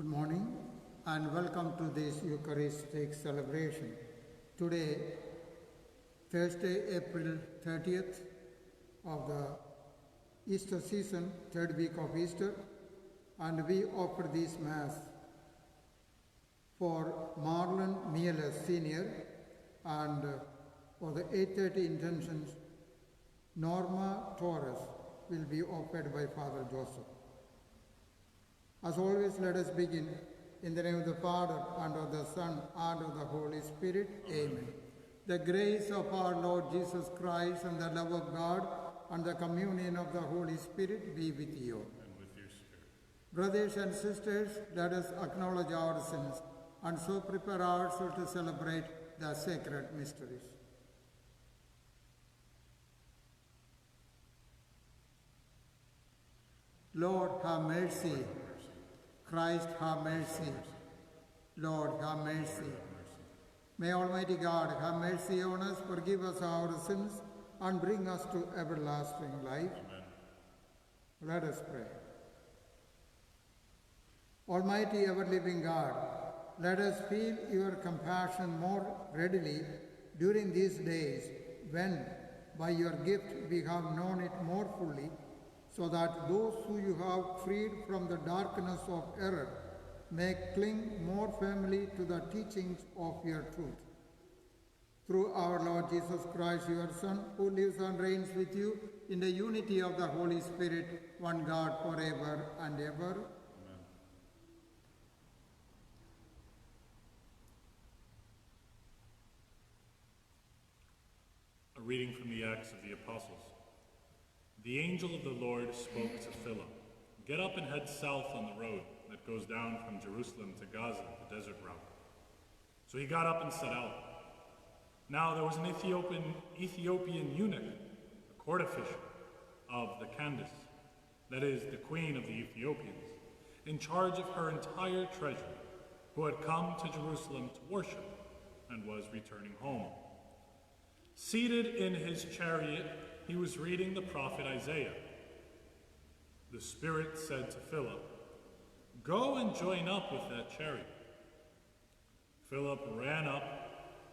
Good morning and welcome to this Eucharistic celebration. Today, Thursday, April 30th of the Easter season, third week of Easter, and we offer this Mass for Marlon Mieles Sr. and for the 8:30 intentions, Norma Torres will be offered by Father Joseph. As always, let us begin in the name of the Father, and of the Son, and of the Holy Spirit. Amen. The grace of our Lord Jesus Christ and the love of God and the communion of the Holy Spirit be with you. And with your spirit. Brothers and sisters, let us acknowledge our sins and so prepare ourselves to celebrate the sacred mysteries. Lord, have mercy. Christ, have mercy. Lord, have mercy. May Almighty God have mercy on us, forgive us our sins, and bring us to everlasting life. Amen. Let us pray. Almighty ever-living God, let us feel your compassion more readily during these days when, by your gift, we have known it more fully, so that those who you have freed from the darkness of error may cling more firmly to the teachings of your truth. Through our Lord Jesus Christ, your Son, who lives and reigns with you in the unity of the Holy Spirit, one God, forever and ever. Amen. A reading from the Acts of the Apostles. The angel of the Lord spoke to Philip, "Get up and head south on the road that goes down from Jerusalem to Gaza, the desert route." So he got up and set out. Now there was an Ethiopian eunuch, a court official of the Candace, that is, the queen of the Ethiopians, in charge of her entire treasury, who had come to Jerusalem to worship and was returning home. Seated in his chariot, he was reading the prophet Isaiah. The Spirit said to Philip, "Go and join up with that chariot." Philip ran up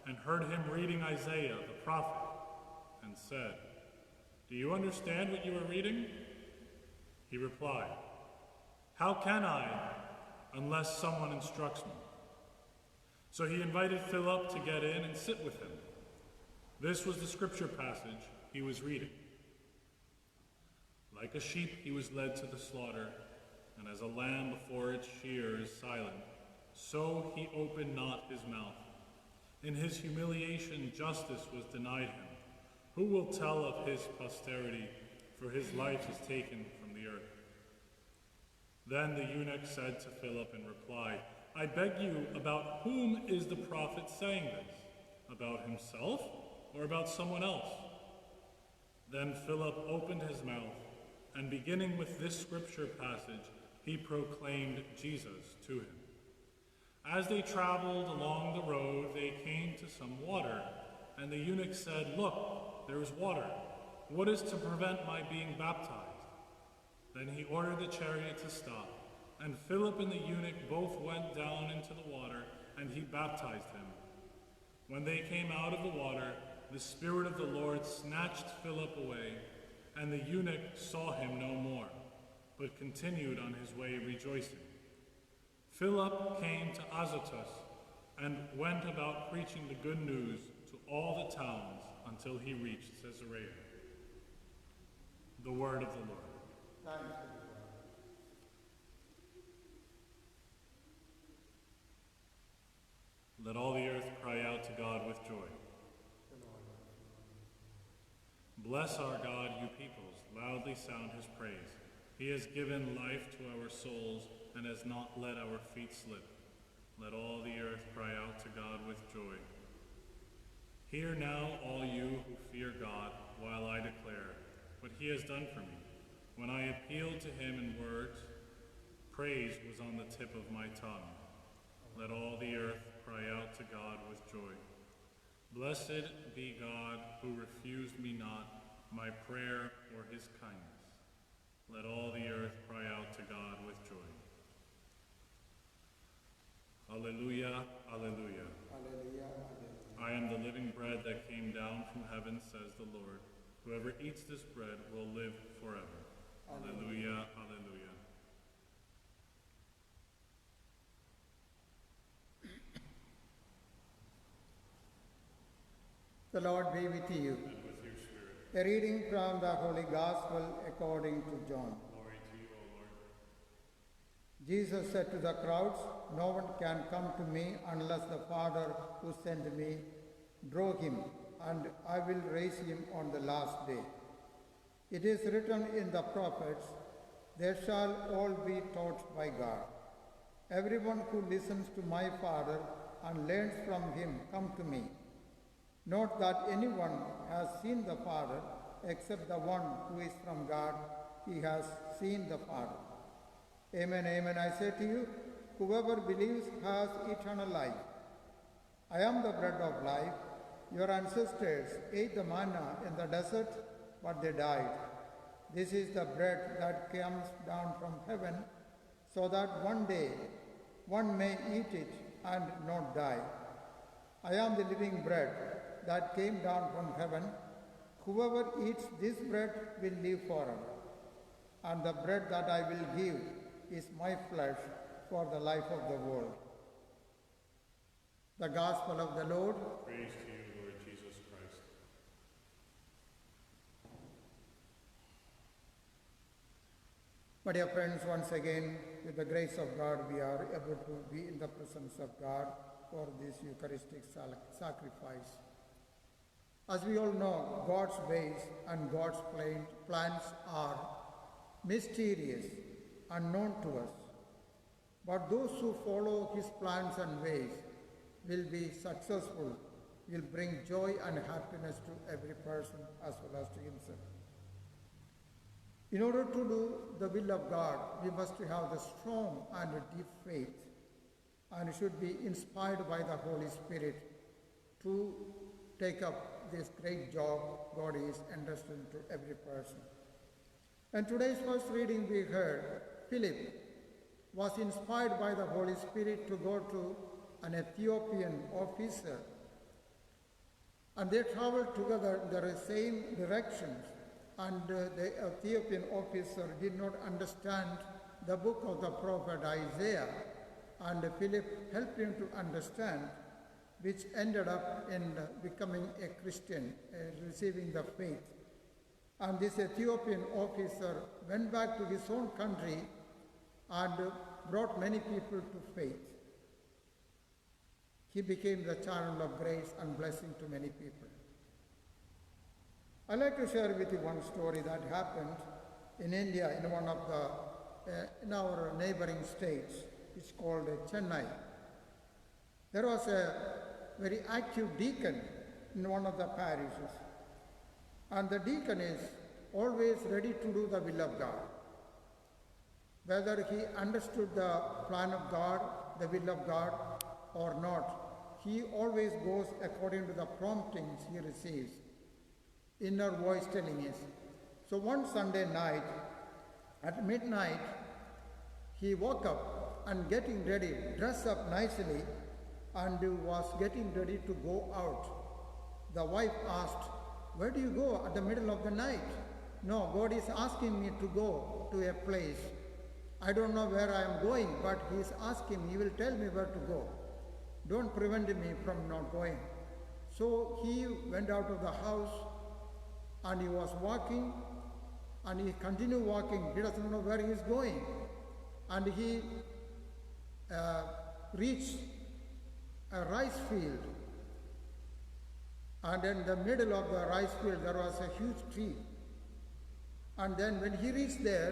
and heard him reading Isaiah the prophet and said, "Do you understand what you are reading?" He replied, "How can I, unless someone instructs me?" So he invited Philip to get in and sit with him. This was the scripture passage he was reading. Like a sheep he was led to the slaughter, and as a lamb before its shearer is silent, so he opened not his mouth. In his humiliation justice was denied him. Who will tell of his posterity, for his life is taken from the earth? Then the eunuch said to Philip in reply, "I beg you, about whom is the prophet saying this? About himself or about someone else?" Then Philip opened his mouth, and beginning with this scripture passage, he proclaimed Jesus to him. As they traveled along the road, they came to some water, and the eunuch said, "Look, there is water. What is to prevent my being baptized?" Then he ordered the chariot to stop, and Philip and the eunuch both went down into the water, and he baptized him. When they came out of the water, the Spirit of the Lord snatched Philip away, and the eunuch saw him no more, but continued on his way rejoicing. Philip came to Azotus and went about preaching the good news to all the towns until he reached Caesarea. The word of the Lord. Thanks be to God. Let all the earth cry out to God with joy. Bless our God, you peoples, loudly sound his praise. He has given life to our souls and has not let our feet slip. Let all the earth cry out to God with joy. Hear now, all you who fear God, while I declare what he has done for me. When I appealed to him in words, praise was on the tip of my tongue. Let all the earth cry out to God with joy. Blessed be God who refused me not my prayer or his kindness. Let all the earth cry out to God with joy. Alleluia, alleluia. Alleluia. I am the living bread that came down from heaven, says the Lord. Whoever eats this bread will live forever. Alleluia, alleluia. The Lord be with you. And with your spirit. A reading from the Holy Gospel according to John. Glory to you, O Lord. Jesus said to the crowds, "No one can come to me unless the Father who sent me draw him, and I will raise him on the last day. It is written in the prophets, they shall all be taught by God. Everyone who listens to my Father and learns from him come to me. Not that anyone has seen the Father except the one who is from God. He has seen the Father. Amen, amen, I say to you, whoever believes has eternal life. I am the bread of life. Your ancestors ate the manna in the desert, but they died. This is the bread that comes down from heaven, so that one day one may eat it and not die. I am the living bread that came down from heaven. Whoever eats this bread will live forever. And the bread that I will give is my flesh for the life of the world." The Gospel of the Lord. Praise to you, Lord Jesus Christ. My dear friends, once again, with the grace of God, we are able to be in the presence of God for this Eucharistic sacrifice. As we all know, God's ways and God's plans are mysterious, unknown to us. But those who follow his plans and ways will be successful, will bring joy and happiness to every person as well as to himself. In order to do the will of God, we must have the strong and deep faith, and should be inspired by the Holy Spirit to take up this great job God is entrusting to every person. In today's first reading we heard, Philip was inspired by the Holy Spirit to go to an Ethiopian officer, and they traveled together in the same directions, and the Ethiopian officer did not understand the book of the prophet Isaiah, and Philip helped him to understand, which ended up in becoming a Christian, receiving the faith. And this Ethiopian officer went back to his own country and brought many people to faith. He became the channel of grace and blessing to many people. I'd like to share with you one story that happened in India, in one of in our neighboring states. It's called Chennai. There was a very active deacon in one of the parishes, and the deacon is always ready to do the will of God. Whether he understood the plan of God, the will of God, or not, he always goes according to the promptings he receives. Inner voice telling us. So one Sunday night, at midnight, he woke up and getting ready, dressed up nicely, and was getting ready to go out. The wife asked, "Where do you go at the middle of the night?" "No, God is asking me to go to a place. I don't know where I am going, but he is asking me, he will tell me where to go. Don't prevent me from not going." So he went out of the house, and he was walking, and he continued walking. He doesn't know where he is going. And he reached a rice field. And in the middle of the rice field, there was a huge tree. And then when he reached there,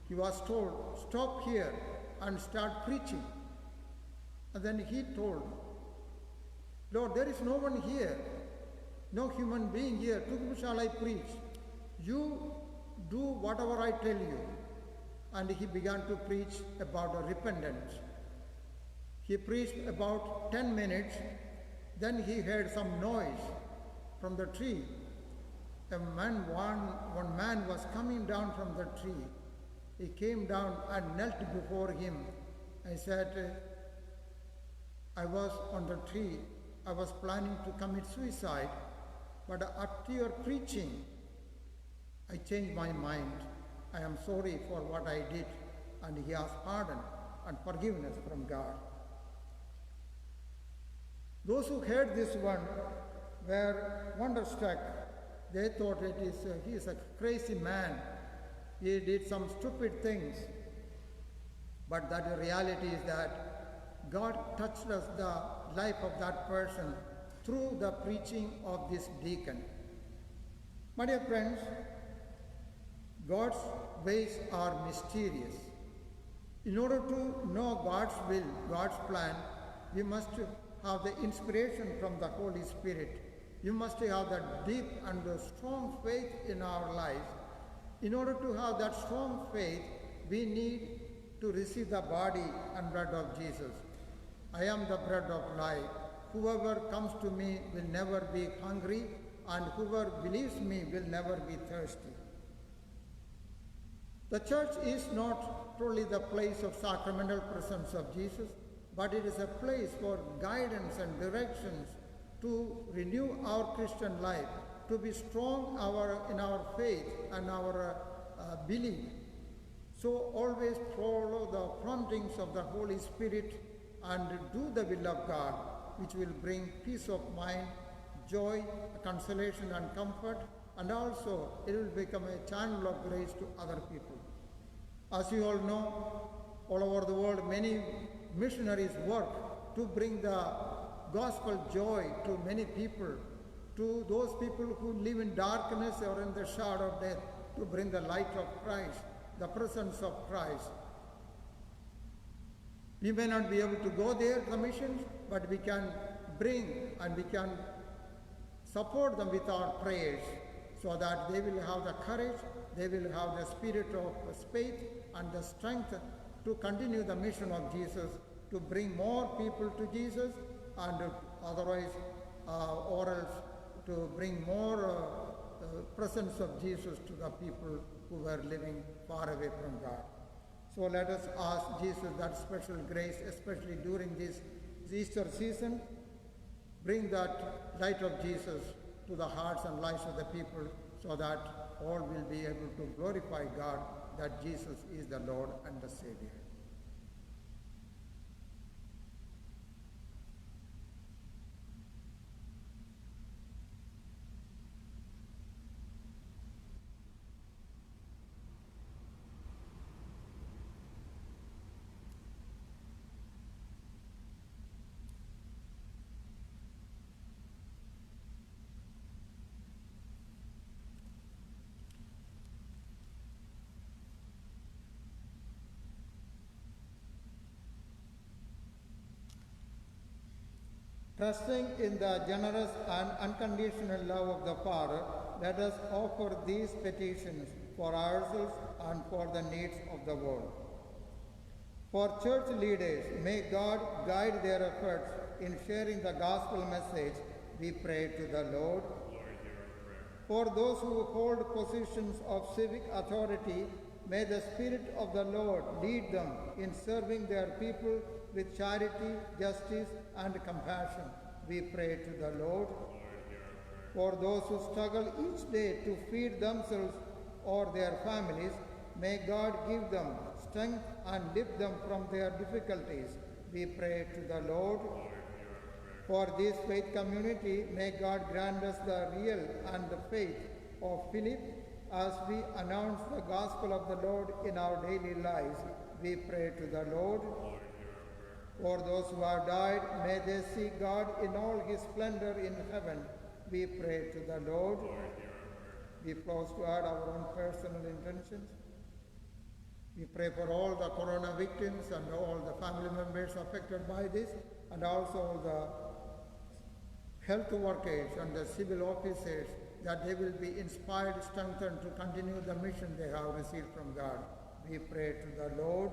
he was told, "Stop here and start preaching." And then he told, "Lord, there is no one here, no human being here. To whom shall I preach? You do whatever I tell you." And he began to preach about repentance. He preached about 10 minutes. Then he heard some noise from the tree. One man was coming down from the tree. He came down and knelt before him I said, I was on the tree. I was planning to commit suicide, but after your preaching, I changed my mind. I am sorry for what I did, and he asked pardon and forgiveness from God. Those who heard this one were wonderstruck. They thought he is a crazy man. He did some stupid things. But the reality is that God touched us the life of that person through the preaching of this deacon. My dear friends, God's ways are mysterious. In order to know God's will, God's plan, we must have the inspiration from the Holy Spirit. You must have that deep and strong faith in our lives. In order to have that strong faith, we need to receive the body and blood of Jesus. I am the bread of life. Whoever comes to me will never be hungry, and whoever believes me will never be thirsty. The church is not truly the place of sacramental presence of Jesus, but it is a place for guidance and directions to renew our Christian life, to be strong in our faith and our belief. So always follow the promptings of the Holy Spirit and do the will of God, which will bring peace of mind, joy, consolation and comfort, and also it will become a channel of grace to other people. As you all know, all over the world, many missionaries work to bring the gospel joy to many people, to those people who live in darkness or in the shadow of death, to bring the light of Christ, the presence of Christ. We may not be able to go there, the missions, but we can bring and we can support them with our prayers so that they will have the courage, they will have the spirit of faith and the strength to continue the mission of Jesus, to bring more people to Jesus, and otherwise, or else to bring more presence of Jesus to the people who were living far away from God. So let us ask Jesus that special grace, especially during this Easter season, bring that light of Jesus to the hearts and lives of the people so that all will be able to glorify God, that Jesus is the Lord and the Savior. Trusting in the generous and unconditional love of the Father, let us offer these petitions for ourselves and for the needs of the world. For church leaders, may God guide their efforts in sharing the gospel message, we pray to the Lord. For those who hold positions of civic authority, may the Spirit of the Lord lead them in serving their people with charity, justice, and compassion. We pray to the Lord. For those who struggle each day to feed themselves or their families, may God give them strength and lift them from their difficulties. We pray to the Lord. For this faith community, may God grant us the real and the faith of Philip as we announce the gospel of the Lord in our daily lives. We pray to the Lord. For those who have died, may they see God in all his splendor in heaven. We pray to the Lord. We pause to add our own personal intentions. We pray for all the corona victims and all the family members affected by this, and also the health workers and the civil officers, that they will be inspired, strengthened to continue the mission they have received from God. We pray to the Lord.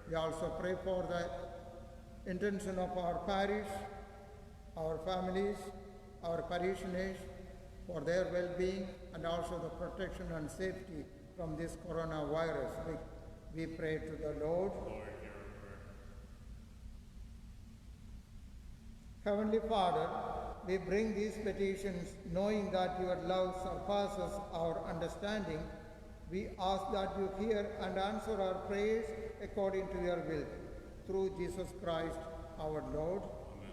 We also pray for the intention of our parish, our families, our parishioners, for their well-being and also the protection and safety from this coronavirus. We pray to the Lord. Heavenly Father, we bring these petitions knowing that your love surpasses our understanding. We ask that you hear and answer our prayers according to your will. Through Jesus Christ, our Lord. Amen.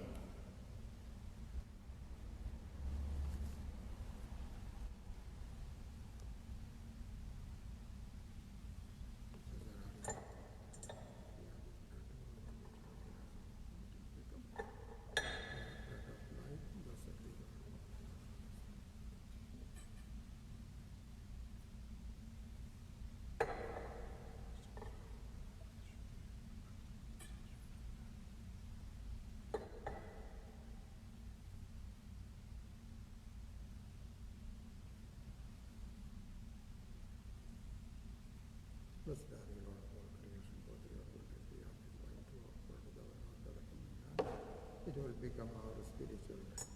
Blessed are you, Lord of all creation, for your will is beyond his mind to offer to the one of the communion. It will become our spiritual life.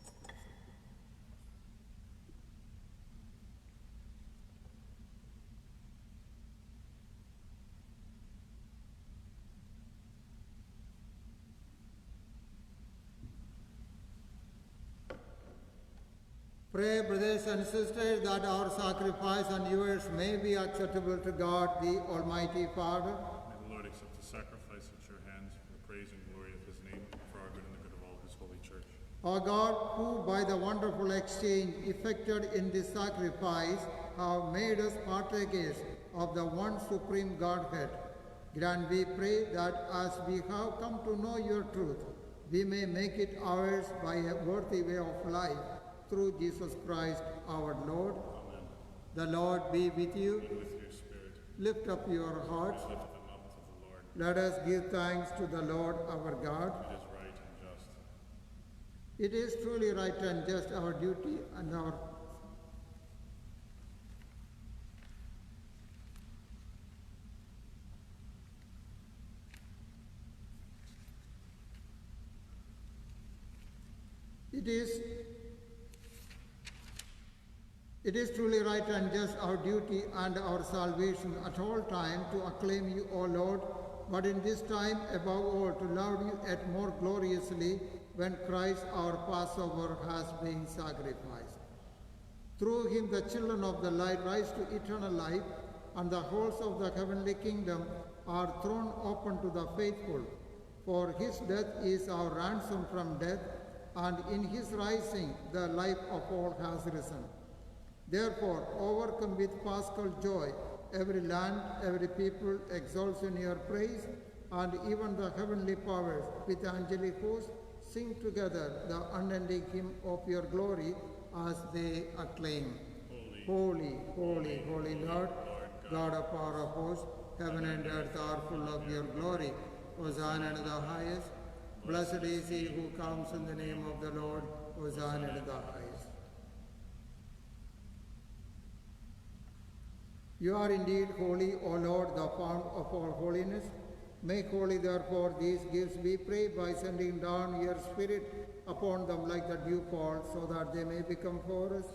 Pray, brothers and sisters, that our sacrifice and yours may be acceptable to God, the Almighty Father. May the Lord accept the sacrifice at your hands for the praise and glory of his name, for our good and the good of all his holy church. O God, who by the wonderful exchange effected in this sacrifice have made us partakers of the one supreme Godhead, grant, we pray, that as we have come to know your truth, we may make it ours by a worthy way of life, through Jesus Christ our Lord. Amen. The Lord be with you. And with your spirit, Lift up your hearts. lift them up to the Lord. Let us give thanks to the Lord our God. It is right and just. It is truly right and just, our duty and our It is truly right and just, our duty and our salvation at all time to acclaim you, O Lord, but in this time above all to love you yet more gloriously when Christ our Passover has been sacrificed. Through him the children of the light rise to eternal life, and the halls of the heavenly kingdom are thrown open to the faithful. For his death is our ransom from death, and in his rising the life of all has risen. Therefore, overcome with paschal joy, every land, every people exalts in your praise, and even the heavenly powers with angelic hosts sing together the unending hymn of your glory as they acclaim. Holy, holy, holy Lord, God of our hosts, heaven and earth are full of your glory. Hosanna in the highest. Blessed is he who comes in the name of the Lord. Hosanna in the highest. You are indeed holy, O Lord, the fount of all holiness. Make holy, therefore, these gifts, we pray, by sending down your Spirit upon them like the dewfall, so that they may become for us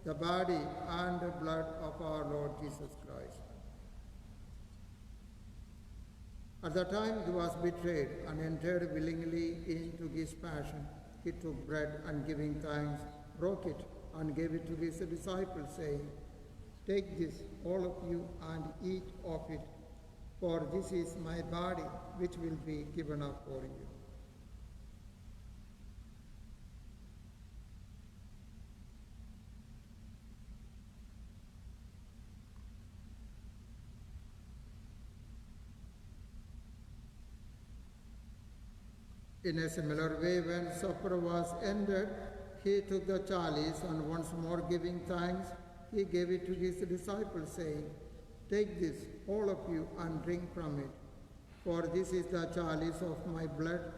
the body and the blood of our Lord Jesus Christ. At the time he was betrayed and entered willingly into his passion, he took bread and, giving thanks, broke it and gave it to his disciples, saying, "Take this, all of you, and eat of it, for this is my body, which will be given up for you." In a similar way, when supper was ended, he took the chalice, and once more giving thanks, he gave it to his disciples, saying, "Take this, all of you, and drink from it. For this is the chalice of my blood,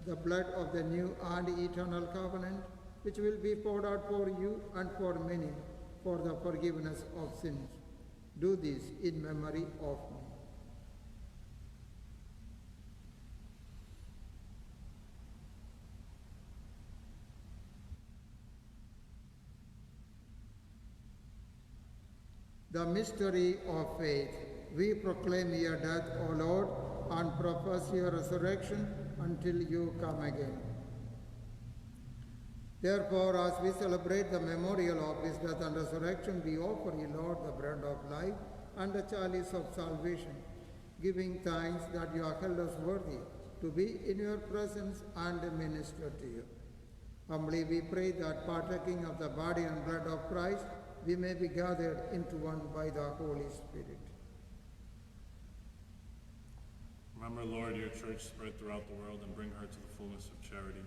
the blood of the new and eternal covenant, which will be poured out for you and for many for the forgiveness of sins. Do this in memory of me." The mystery of faith. We proclaim your death, O Lord, and profess your resurrection until you come again. Therefore, as we celebrate the memorial of his death and resurrection, we offer you, Lord, the bread of life and the chalice of salvation, giving thanks that you have held us worthy to be in your presence and minister to you. Humbly we pray that partaking of the body and blood of Christ, we may be gathered into one by the Holy Spirit. Remember, Lord, your church spread throughout the world and bring her to the fullness of charity.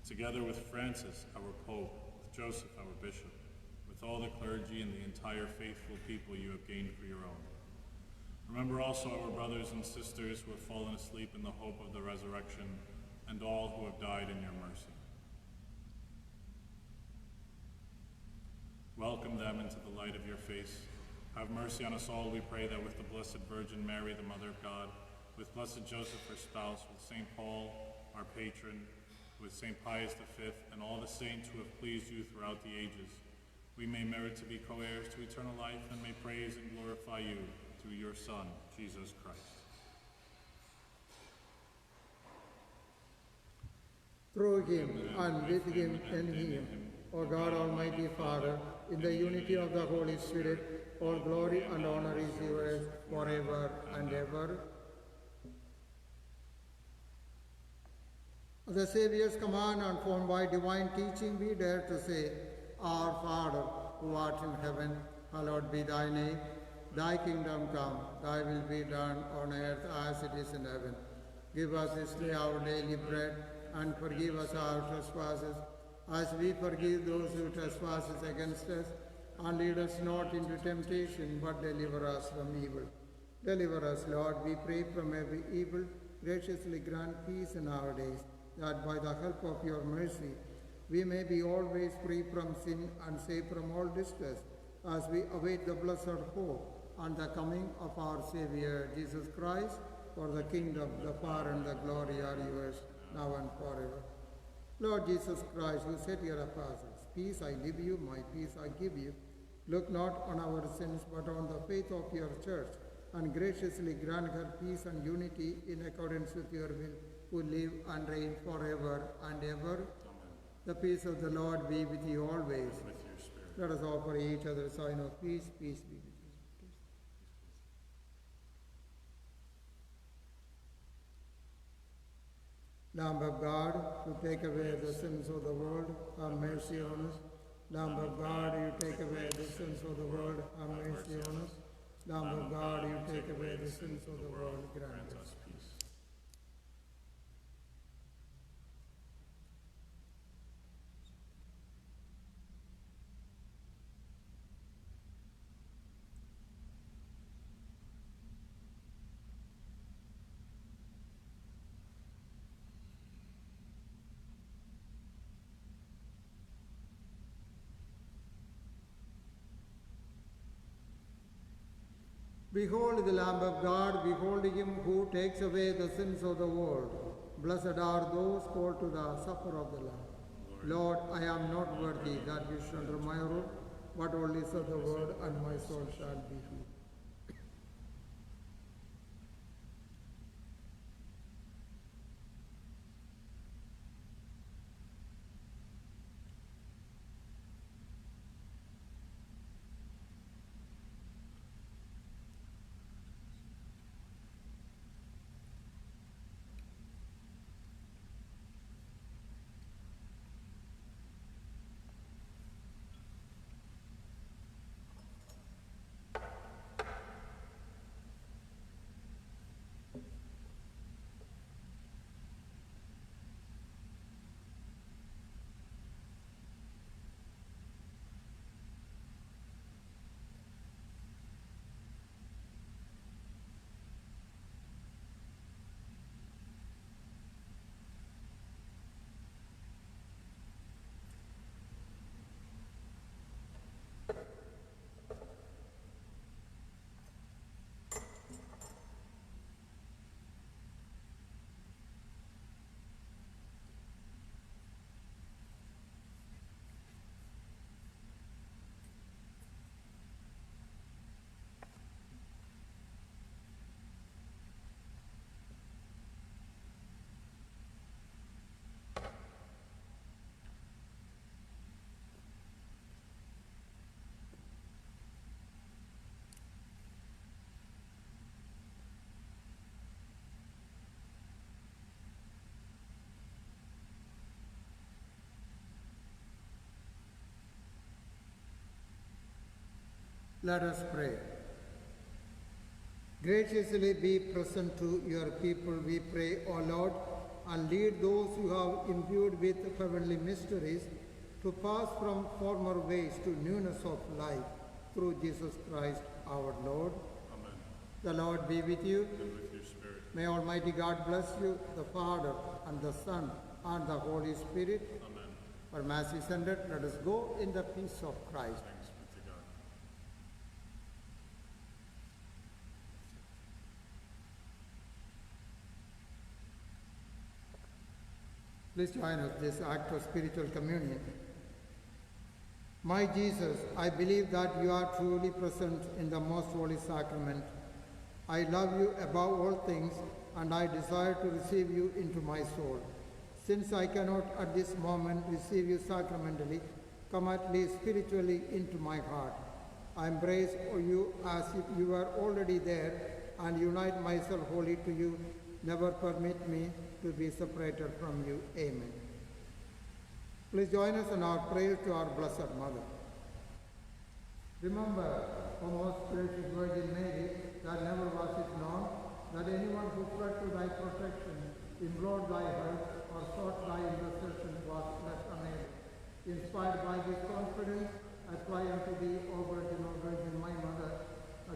Together with Francis, our Pope, with Joseph, our Bishop, with all the clergy and the entire faithful people you have gained for your own. Remember also our brothers and sisters who have fallen asleep in the hope of the resurrection, and all who have died in your mercy. Welcome them into the light of your face. Have mercy on us all, we pray, that with the Blessed Virgin Mary, the Mother of God, with Blessed Joseph, her spouse, with St. Paul, our patron, with St. Pius V, and all the saints who have pleased you throughout the ages, we may merit to be co-heirs to eternal life and may praise and glorify you through your Son, Jesus Christ. Through him, and with him, and in him, O God, Almighty Father, in the unity of the Holy Spirit, all glory and honor is yours forever and ever. The Saviour's command, and formed by divine teaching, we dare to say, Our Father, who art in heaven, hallowed be thy name. Thy kingdom come, thy will be done on earth as it is in heaven. Give us this day our daily bread, and forgive us our trespasses, as we forgive those who trespass against us. And lead us not into temptation, but deliver us from evil. Deliver us, Lord, we pray, from every evil. Graciously grant peace in our days, that by the help of your mercy we may be always free from sin and safe from all distress, as we await the blessed hope and the coming of our Saviour, Jesus Christ. For the kingdom, the power, and the glory are yours, now and forever. Lord Jesus Christ, who said to your apostles, Peace I leave you, my peace I give you, look not on our sins, but on the faith of your church, and graciously grant her peace and unity in accordance with your will, who live and reign forever and ever. Amen. The peace of the Lord be with you always. With your spirit. Let us offer each other a sign of peace. Peace be with you. Lamb of God, who take away the sins of the world, have mercy on us. Lamb of God, you take away the sins of the world, have mercy on us. Lamb of God, you take away the sins of the world, grant us peace. Behold the Lamb of God, behold him who takes away the sins of the world. Blessed are those called to the supper of the Lamb. Lord, I am not worthy that you should enter my roof, but only say the word, and my soul shall be healed. Let us pray. Graciously be present to your people, we pray, O Lord, and lead those you have imbued with heavenly mysteries to pass from former ways to newness of life through Jesus Christ our Lord. Amen. The Lord be with you. And with your spirit. May Almighty God bless you, the Father and the Son and the Holy Spirit. Amen. For Mass is ended, let us go in the peace of Christ. Thanks be to God. Please join us this act of spiritual communion. My Jesus, I believe that you are truly present in the most holy sacrament. I love you above all things, and I desire to receive you into my soul. Since I cannot at this moment receive you sacramentally, come at least spiritually into my heart. I embrace you as if you were already there and unite myself wholly to you. Never permit me to be separated from you. Amen. Please join us in our prayer to our Blessed Mother. Remember, O most gracious Virgin Mary, that never was it known that anyone who fled to thy protection, implored thy help, or sought thy intercession was left unable. Inspired by this confidence, I fly unto thee, O Virgin, O Virgin, my Mother.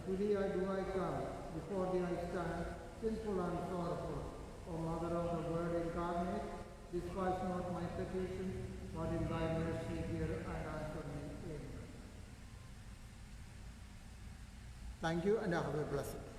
To thee do I come, before thee I stand, sinful and sorrowful. O Mother of the Word incarnate, despise not my petition, but in thy mercy hear and answer me. Amen. Thank you, and have a blessed day.